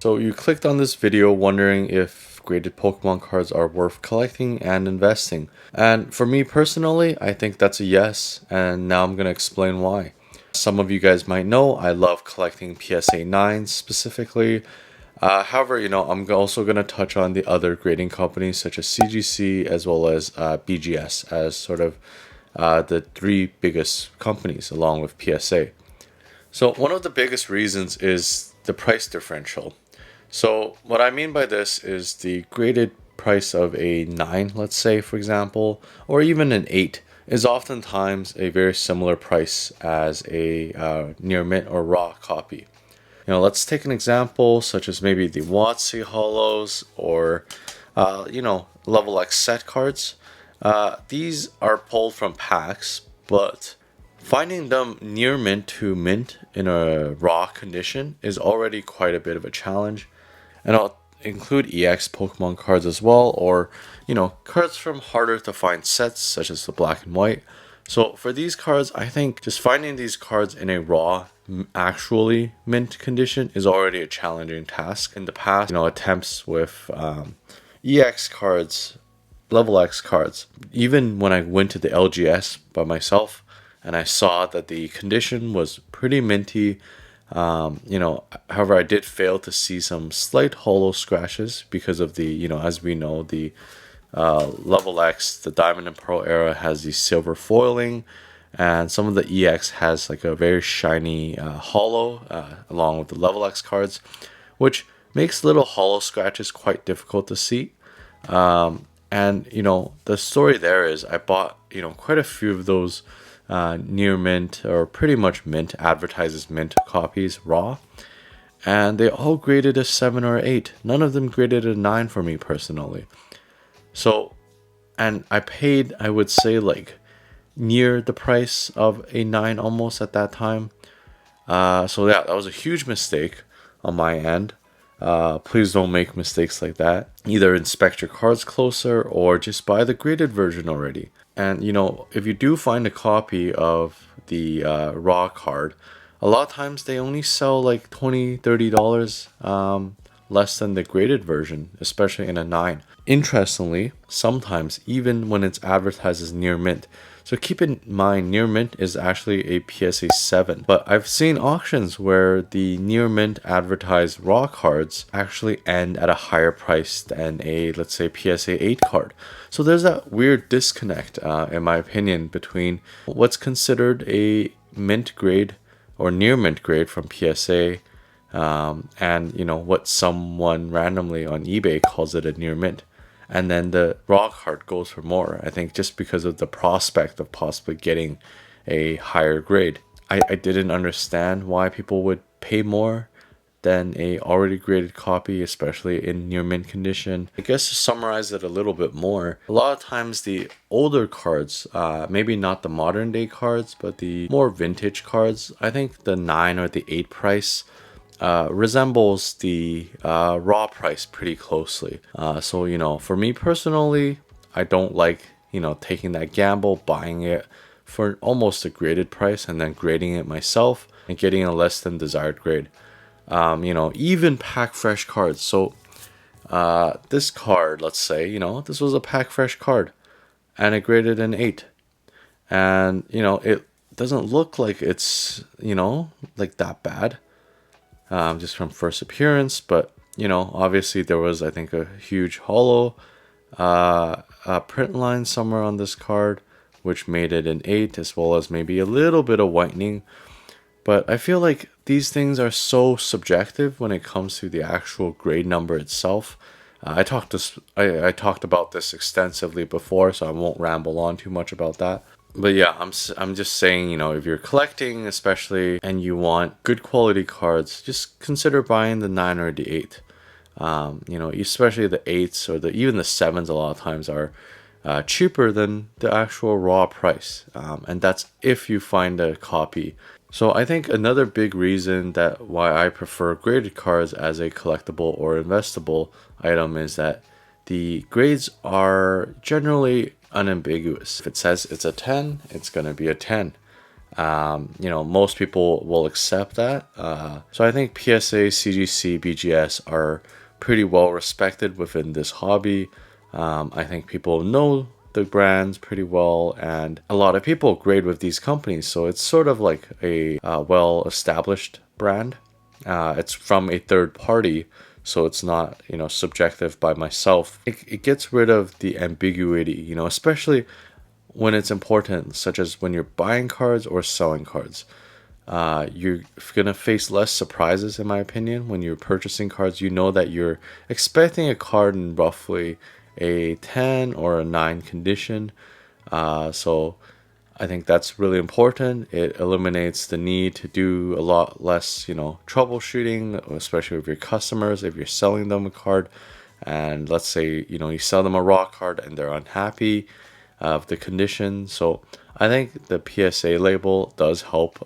So you clicked on this video wondering if graded Pokemon cards are worth collecting and investing. And for me personally, I think that's a yes, and now I'm going to explain why. Some of you guys might know I love collecting PSA 9s specifically. However, I'm also going to touch on the other grading companies such as CGC as well as BGS as sort of the three biggest companies along with PSA. So one of the biggest reasons is the price differential. So what I mean by this is the graded price of a 9, let's say, for example, or even an 8 is oftentimes a very similar price as a near mint or raw copy. Let's take an example such as maybe the WotC Hollows or, Level X set cards. These are pulled from packs, but finding them near mint to mint in a raw condition is already quite a bit of a challenge. And I'll include EX Pokemon cards as well, or, cards from harder to find sets such as the black and white. So for these cards, I think just finding these cards in a raw, actually mint condition is already a challenging task. In the past, attempts with EX cards, Level X cards, even when I went to the LGS by myself and I saw that the condition was pretty minty, however, I did fail to see some slight hollow scratches because of the, as we know, the Level X, the Diamond and Pearl era has the silver foiling, and some of the EX has like a very shiny hollow along with the Level X cards, which makes little hollow scratches quite difficult to see. And the story there is I bought quite a few of those near mint or pretty much mint, advertises mint copies raw, and they all graded a 7 or 8. None of them graded a 9 for me personally. So, and I paid, I would say, like near the price of a 9 almost at that time. So yeah, that was a huge mistake on my end. Please don't make mistakes like that. Either inspect your cards closer or just buy the graded version already. And if you do find a copy of the raw card, a lot of times they only sell like $20-$30 less than the graded version, especially in a 9. Interestingly, sometimes even when it's advertised as near mint. So keep in mind, near mint is actually a PSA 7. But I've seen auctions where the near mint advertised raw cards actually end at a higher price than a, let's say, PSA 8 card. So there's that weird disconnect, in my opinion, between what's considered a mint grade or near mint grade from PSA and what someone randomly on eBay calls it a near mint. And then the raw card goes for more, I think, just because of the prospect of possibly getting a higher grade. I didn't understand why people would pay more than a already graded copy, especially in near mint condition. I guess to summarize it a little bit more, a lot of times the older cards, maybe not the modern day cards, but the more vintage cards, I think the 9 or the 8 price resembles the raw price pretty closely. So for me personally, I don't like taking that gamble, buying it for almost a graded price and then grading it myself and getting a less than desired grade. Even pack fresh cards. So this card, let's say, this was a pack fresh card and it graded an 8. And it doesn't look like it's like that bad. Just from first appearance, but obviously there was, I think, a huge hollow print line somewhere on this card, which made it an 8, as well as maybe a little bit of whitening. But I feel like these things are so subjective when it comes to the actual grade number itself. I talked about this extensively before, so I won't ramble on too much about that. But yeah, I'm just saying, if you're collecting especially and you want good quality cards, just consider buying the 9 or the 8. Especially the 8s or even the 7s a lot of times are cheaper than the actual raw price. And that's if you find a copy. So I think another big reason that why I prefer graded cards as a collectible or investable item is that the grades are generally unambiguous. If it says it's a 10, it's going to be a 10. Most people will accept that. So I think PSA, CGC, BGS are pretty well respected within this hobby. I think people know the brands pretty well, and a lot of people grade with these companies. So it's sort of like a well established brand. It's from a third party, so it's not subjective by myself. It gets rid of the ambiguity, especially when it's important, such as when you're buying cards or selling cards. You're gonna face less surprises, in my opinion, when you're purchasing cards. You know that you're expecting a card in roughly a 10 or a 9 condition. So I think that's really important. It eliminates the need to do a lot less, troubleshooting, especially with your customers. If you're selling them a card, and let's say you sell them a raw card and they're unhappy of the condition. So I think the PSA label does help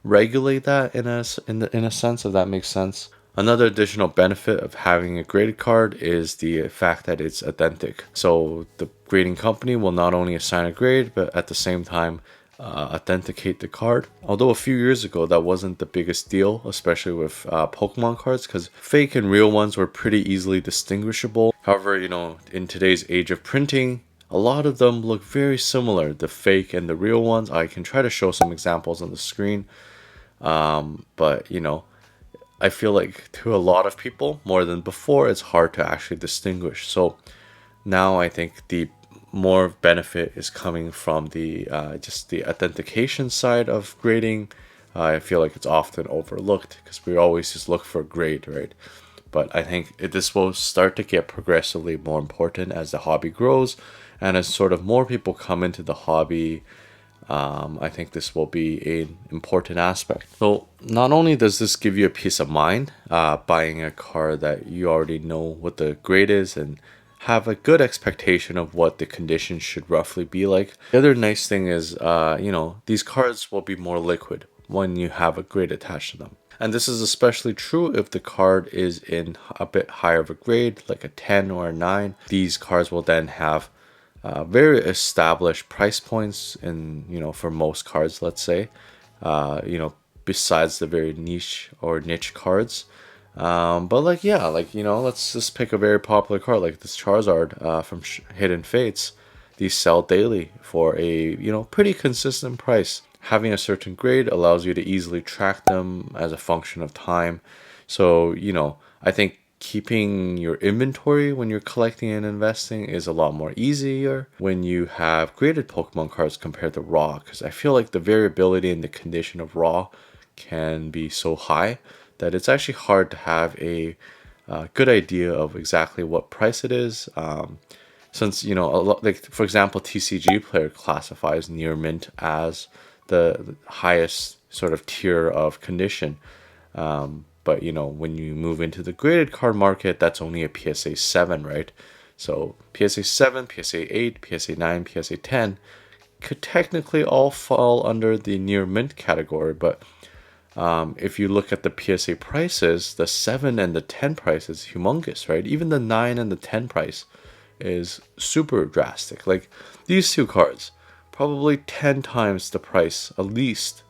regulate that in a sense, if that makes sense. Another additional benefit of having a graded card is the fact that it's authentic. So the grading company will not only assign a grade, but at the same time authenticate the card. Although a few years ago that wasn't the biggest deal, especially with Pokemon cards, because fake and real ones were pretty easily distinguishable. However, in today's age of printing, a lot of them look very similar, the fake and the real ones. I can try to show some examples on the screen. But I feel like to a lot of people, more than before, it's hard to actually distinguish. So now I think the more benefit is coming from the just the authentication side of grading. I feel like it's often overlooked because we always just look for grade, right? But I think this will start to get progressively more important as the hobby grows, and as sort of more people come into the hobby. I think this will be an important aspect. So not only does this give you a peace of mind, buying a car that you already know what the grade is and have a good expectation of what the conditions should roughly be like. The other nice thing is, these cards will be more liquid when you have a grade attached to them. And this is especially true if the card is in a bit higher of a grade, like a 10 or a 9. These cards will then have very established price points for most cards, let's say, besides the very niche cards. But let's just pick a very popular card like this Charizard from Hidden Fates. These sell daily for a pretty consistent price. Having a certain grade allows you to easily track them as a function of time. So I think keeping your inventory when you're collecting and investing is a lot more easier when you have graded Pokemon cards compared to raw, because I feel like the variability in the condition of raw can be so high that it's actually hard to have a good idea of exactly what price it is. Since a lot, like for example, TCG Player classifies near mint as the highest sort of tier of condition. But when you move into the graded card market, that's only a PSA 7, right? So PSA 7, PSA 8, PSA 9, PSA 10 could technically all fall under the near mint category. But if you look at the PSA prices, the 7 and the 10 price is humongous, right? Even the 9 and the 10 price is super drastic. Like these two cards, probably 10 times the price at least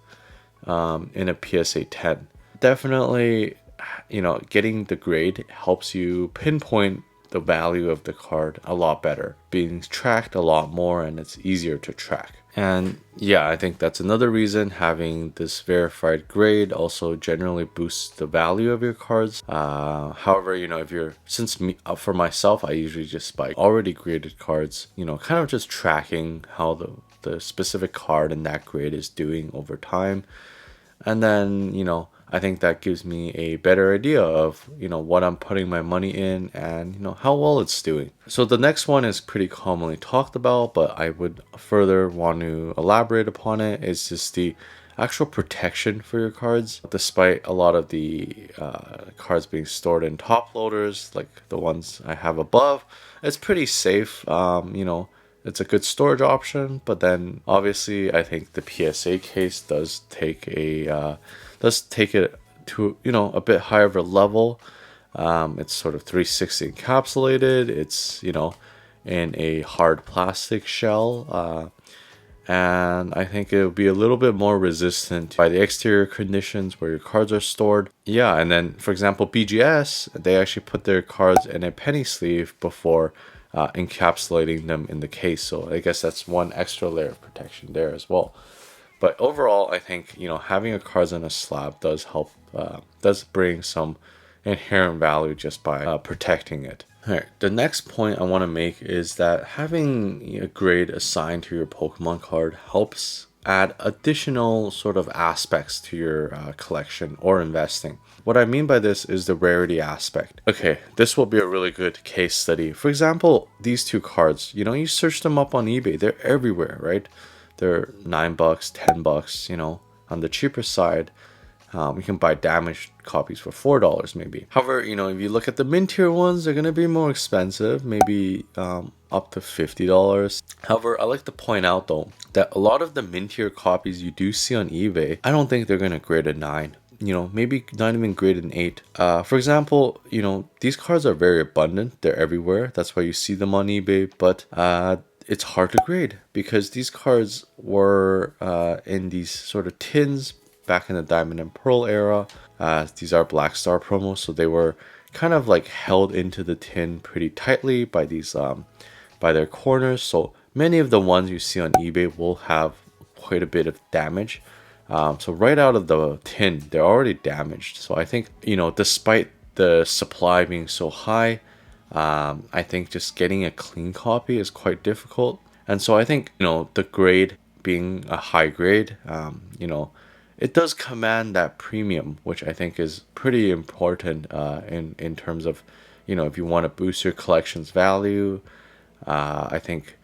in a PSA 10. Definitely, getting the grade helps you pinpoint the value of the card a lot better, being tracked a lot more, and it's easier to track. And yeah, I think that's another reason having this verified grade also generally boosts the value of your cards. However, if you're, since me, for myself, I usually just buy already graded cards, kind of just tracking how the specific card in that grade is doing over time. And then, I think that gives me a better idea of, what I'm putting my money in and, how well it's doing. So the next one is pretty commonly talked about, but I would further want to elaborate upon it. It's just the actual protection for your cards. Despite a lot of the cards being stored in top loaders, like the ones I have above, it's pretty safe. It's a good storage option, but then obviously I think the PSA case does take it to a bit higher of a level. It's sort of 360 encapsulated. It's in a hard plastic shell, and I think it'll be a little bit more resistant by the exterior conditions where your cards are stored. Yeah, and then for example, BGS, they actually put their cards in a penny sleeve before encapsulating them in the case. So I guess that's one extra layer of protection there as well. But overall, I think, having a cards on a slab does help, does bring some inherent value just by protecting it. All right, the next point I want to make is that having a grade assigned to your Pokemon card helps add additional sort of aspects to your collection or investing. What I mean by this is the rarity aspect. Okay, this will be a really good case study. For example, these two cards, you search them up on eBay, they're everywhere, right? They're $9, $10, on the cheaper side. You can buy damaged copies for $4 maybe. However, if you look at the mid-tier ones, they're going to be more expensive, maybe up to $50. However, I like to point out though that a lot of the mid-tier copies you do see on eBay, I don't think they're going to grade a 9. Maybe not even grade an 8. For example, these cards are very abundant. They're everywhere. That's why you see them on eBay. But it's hard to grade because these cards were in these sort of tins back in the Diamond and Pearl era. These are Black Star promos, so they were kind of like held into the tin pretty tightly by these by their corners. So many of the ones you see on eBay will have quite a bit of damage. So right out of the tin, they're already damaged. So I think, despite the supply being so high, I think just getting a clean copy is quite difficult. And so I think, the grade being a high grade, it does command that premium, which I think is pretty important in terms of, if you want to boost your collection's value. I think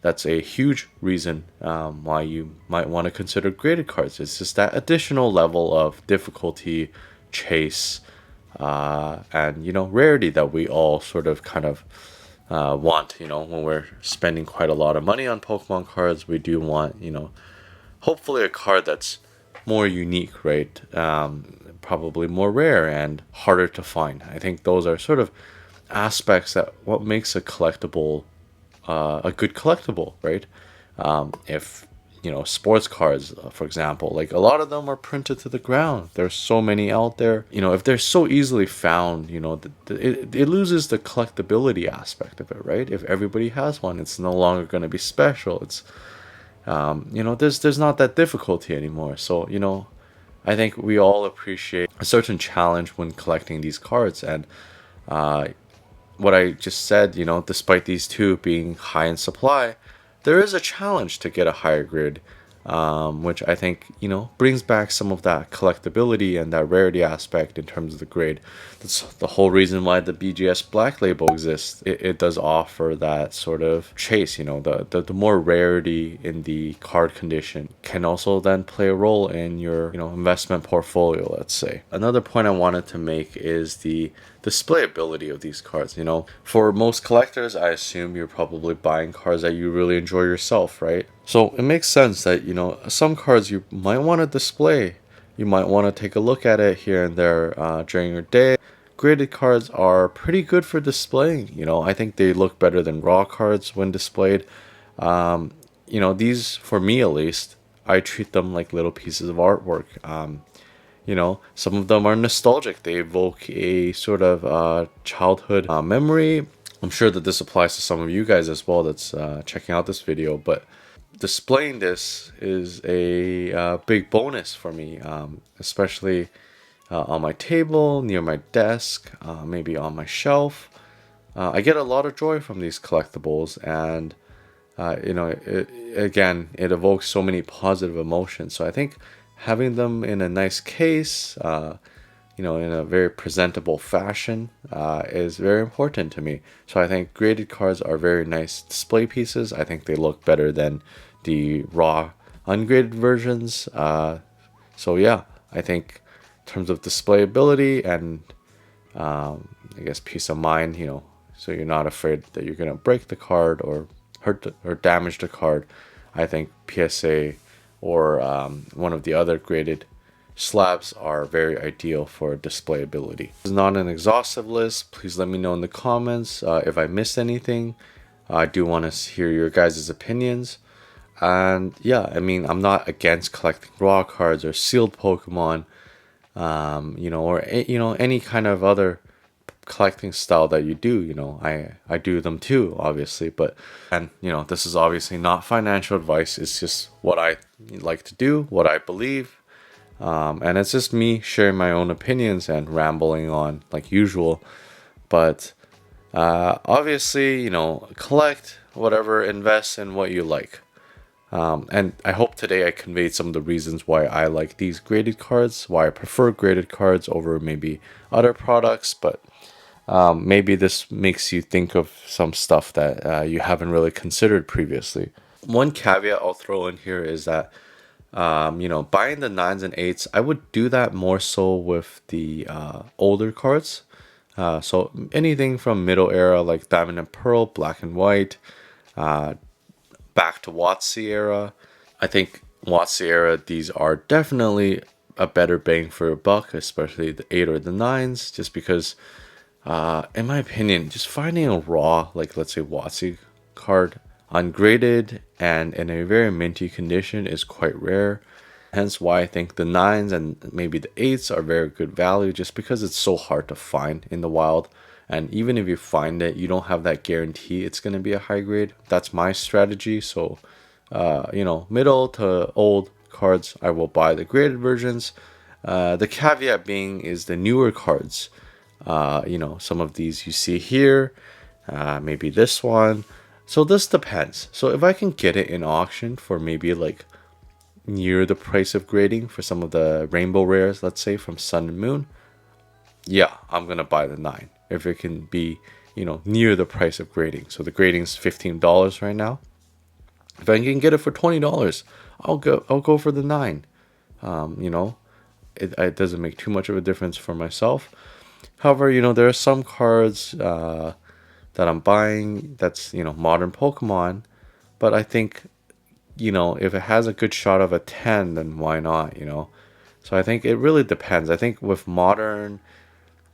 that's a huge reason why you might want to consider graded cards. It's just that additional level of difficulty, chase, and rarity that we all sort of kind of want. When we're spending quite a lot of money on Pokemon cards, we do want hopefully a card that's more unique, right? Probably more rare and harder to find. I think those are sort of aspects that what makes a collectible a good collectible, right? If sports cards, for example, like a lot of them are printed to the ground. There's so many out there. If they're so easily found, it loses the collectability aspect of it, right? If everybody has one, it's no longer going to be special. It's there's not that difficulty anymore. So I think we all appreciate a certain challenge when collecting these cards. And what I just said, despite these two being high in supply, there is a challenge to get a higher grade, which I think, brings back some of that collectability and that rarity aspect in terms of the grade. That's the whole reason why the BGS Black Label exists. It does offer that sort of chase, the more rarity in the card condition can also then play a role in your, investment portfolio, let's say. Another point I wanted to make is the displayability of these cards. For most collectors, I assume you're probably buying cards that you really enjoy yourself, right? So it makes sense that some cards you might want to display. You might want to take a look at it here and there during your day. Graded cards are pretty good for displaying. I think they look better than raw cards when displayed. These, for me at least, I treat them like little pieces of artwork. Some of them are nostalgic. They evoke a sort of childhood memory. I'm sure that this applies to some of you guys as well that's checking out this video, but displaying this is a big bonus for me, especially on my table, near my desk, maybe on my shelf. I get a lot of joy from these collectibles, and it evokes so many positive emotions. So I think having them in a nice case, in a very presentable fashion, is very important to me. So I think graded cards are very nice display pieces. I think they look better than the raw ungraded versions. So yeah, I think in terms of displayability and I guess peace of mind, so you're not afraid that you're gonna break the card or hurt or damage the card, I think PSA or one of the other graded slabs are very ideal for displayability. This is not an exhaustive list. Please let me know in the comments if I missed anything. I do want to hear your guys' opinions. And yeah, I mean, I'm not against collecting raw cards or sealed Pokemon, or any kind of other collecting style that you do. I do them too, obviously. But and this is obviously not financial advice. It's just what I like to do, what I believe, and it's just me sharing my own opinions and rambling on like usual. But obviously, collect whatever, invest in what you like. And I hope today I conveyed some of the reasons why I like these graded cards, why I prefer graded cards over maybe other products. But maybe this makes you think of some stuff that you haven't really considered previously. One caveat I'll throw in here is that, buying the 9s and 8s, I would do that more so with the older cards. So anything from middle era like Diamond and Pearl, Black and White, back to WotC era. I think WotC era, these are definitely a better bang for your buck, especially the 8 or the 9s, just because, in my opinion, just finding a raw, like let's say WotC card, ungraded and in a very minty condition is quite rare. Hence why I think the 9s and maybe the 8s are very good value, just because it's so hard to find in the wild. And even if you find it, you don't have that guarantee it's going to be a high grade. That's my strategy. So, middle to old cards, I will buy the graded versions. The caveat being is the newer cards. Some of these you see here, maybe this one. So this depends. So if I can get it in auction for maybe like near the price of grading for some of the rainbow rares, let's say from Sun and Moon, yeah, I'm gonna buy the 9 if it can be near the price of grading. So the grading's $15 right now. If I can get it for $20, I'll go for the 9. It doesn't make too much of a difference for myself. However, there are some cards that I'm buying that's modern Pokemon, but I think if it has a good shot of a 10, then why not? So I think it really depends. I think with modern,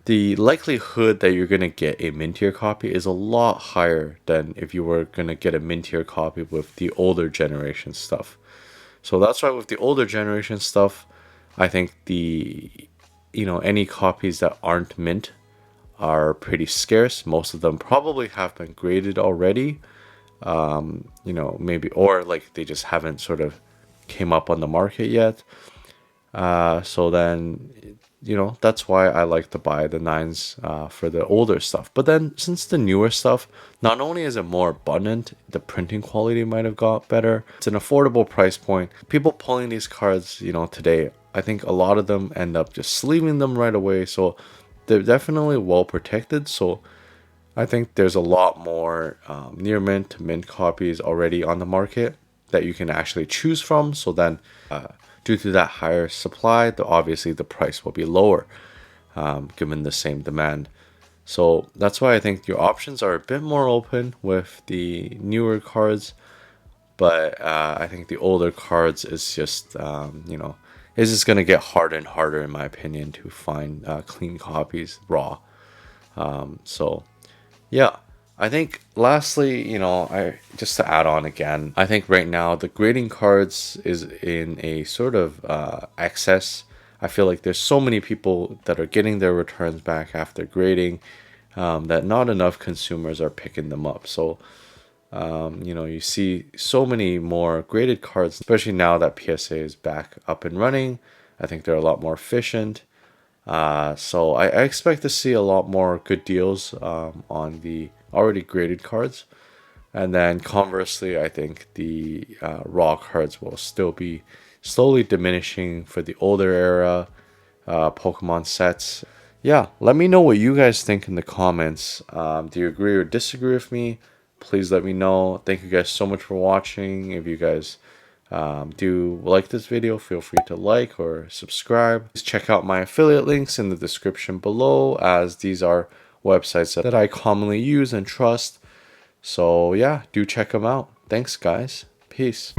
the likelihood that you're gonna get a mintier copy is a lot higher than if you were gonna get a mintier copy with the older generation stuff. So that's why with the older generation stuff, I think any copies that aren't mint are pretty scarce. Most of them probably have been graded already. Maybe, or like they just haven't sort of came up on the market yet. So then, that's why I like to buy the 9s for the older stuff. But then since the newer stuff, not only is it more abundant, the printing quality might have got better. It's an affordable price point. People pulling these cards, today, I think a lot of them end up just sleeving them right away. So they're definitely well protected. So I think there's a lot more near mint to mint copies already on the market that you can actually choose from. So then, due to that higher supply, obviously the price will be lower, given the same demand. So that's why I think your options are a bit more open with the newer cards. But I think the older cards is just, it's just going to get harder and harder, in my opinion, to find clean copies raw. So yeah, I think lastly, I just to add on again, I think right now the grading cards is in a sort of excess. I feel like there's so many people that are getting their returns back after grading, that not enough consumers are picking them up. So, you see so many more graded cards, especially now that PSA is back up and running. I think they're a lot more efficient. So I expect to see a lot more good deals on the already graded cards. And then conversely, I think the raw cards will still be slowly diminishing for the older era Pokemon sets. Yeah, let me know what you guys think in the comments. Do you agree or disagree with me? Please let me know. Thank you guys so much for watching. If you guys do like this video, feel free to like or subscribe. Please check out my affiliate links in the description below, as these are websites that I commonly use and trust. So yeah, do check them out. Thanks guys. Peace.